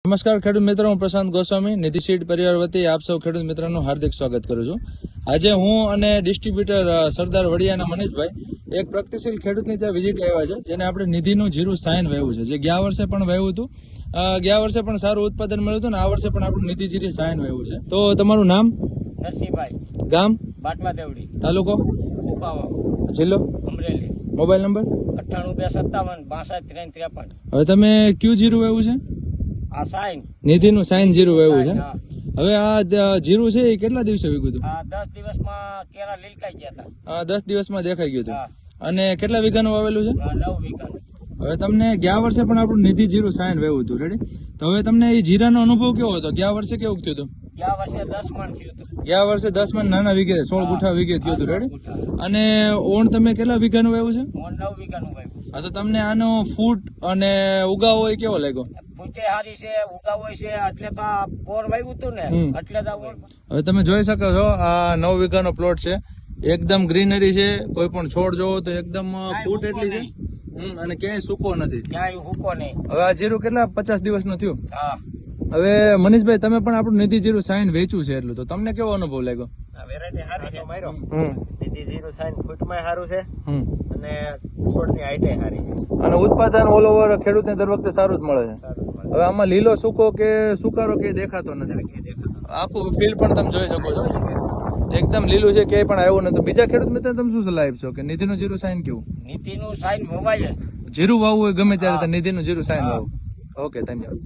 નમસ્કાર ખેડૂત મિત્રો, હું પ્રશાંત ગોસ્વામી નિધિ સીડ પરિવાર વતી આપ સૌ ખેડૂત મિત્રોનું હાર્દિક સ્વાગત કરું છું. આજે હું અને ડિસ્ટ્રીબ્યુટર સરદાર વડિયાના મનીષભાઈ એક પ્રગતિશીલ ખેડૂતની ત્યાં વિઝિટ આવ્યા છે, જેને આપણે નિધિનું જીરું સાયન વાવ્યું છે, જે ગયા વર્ષે પણ વાવ્યું હતું. ગયા વર્ષે પણ સારું ઉત્પાદન મળ્યું હતું ને આ વર્ષે પણ આપણું નિધિ જીરું સાયન વાવ્યું છે. તો તમારું નામ? નરસિંહભાઈ. ગામ? બાટવા દેવડી. તાલુકો? ઉપાવા. જિલ્લો? અમરેલી. Mobile number? 98 257 62 53. હવે તમે કયું જીરું વાવ્યું છે? આ સાઈન નિધિનું સાયન જીરું વાવ્યું છે. હા. હવે આ જીરું છે એ કેટલા દિવસે વીગ્યું હતું? આ 10 દિવસમાં કેરા લીલકાઈ ગયા હતા. 10 દિવસમાં દેખાઈ ગયું હતું. હા. અને કેટલા વીઘાનું વાવેલું છે? 9 વીઘાનું. હવે તમને ગયા વર્ષે પણ આપણું નિધિ જીરું સાયન વાવ્યું હતું, રેડી? તો હવે તમને એ જીરાનો અનુભવ કેવો હતો? ગયા વર્ષે કેવું થયું હતું? ગયા વર્ષે 10 મણ થયું હતું. ગયા વર્ષે 10 મણ નાના વીઘે 16 ગુઠા વીઘે થયું હતું, રેડી? અને ઓણ તમે કેટલા વીઘાનું વાવ્યું છે? 9 વીઘાનું વાવ્યું. હા, તો તમને આનો ફૂટ અને ઉગાવો એ કેવો લાગ્યો? ફૂટે હારી છે, ઉગાવો છે, એટલે તો આ પોર વાવ્યું હતું ને એટલે તો હવે તમે જોઈ શકો છો, આ 9 વીઘાનો પ્લોટ છે, એકદમ ગ્રીનરી છે. કોઈ પણ છોડ જોવો તો એકદમ ફૂટ એટલી છે અને ક્યાંય સૂકો નથી. ક્યાંય હુકો નહીં. હવે આ જીરું કેટલા 50 દિવસનું થયું? હા. હવે મનીષભાઈ, તમે પણ આપણું નિધિ જીરું સાયન વેચ્યું છે, એટલું તો તમને કેવો અનુભવ લાગ્યો? આ વેરાયટી હારી છે માર્યો. નિધિ જીરું સાઈન ફૂટમાં સારું છે અને છોડની હાઈટે સારી છે અને ઉત્પાદન ઓલ ઓવર ખેડૂતને દર વખતે સારું જ મળે છે. હવે આમાં લીલો સૂકો કે સુકારો કે દેખાતો નથી. આખું ફીલ પણ તમે જોઈ શકો છો, એકદમ લીલું છે, ક્યાંય પણ આવ્યું નથી. બીજા ખેડૂત મિત્ર તમે શું સલાહ આપશો કે નિધિનું જીરું સાયન કેવું? નીતિનું સાઈન વવાય. જીરું વાવવું હોય ગમે ત્યારે નિધિનું જીરું સાયન વાવવું. ઓકે, ધન્યવાદ.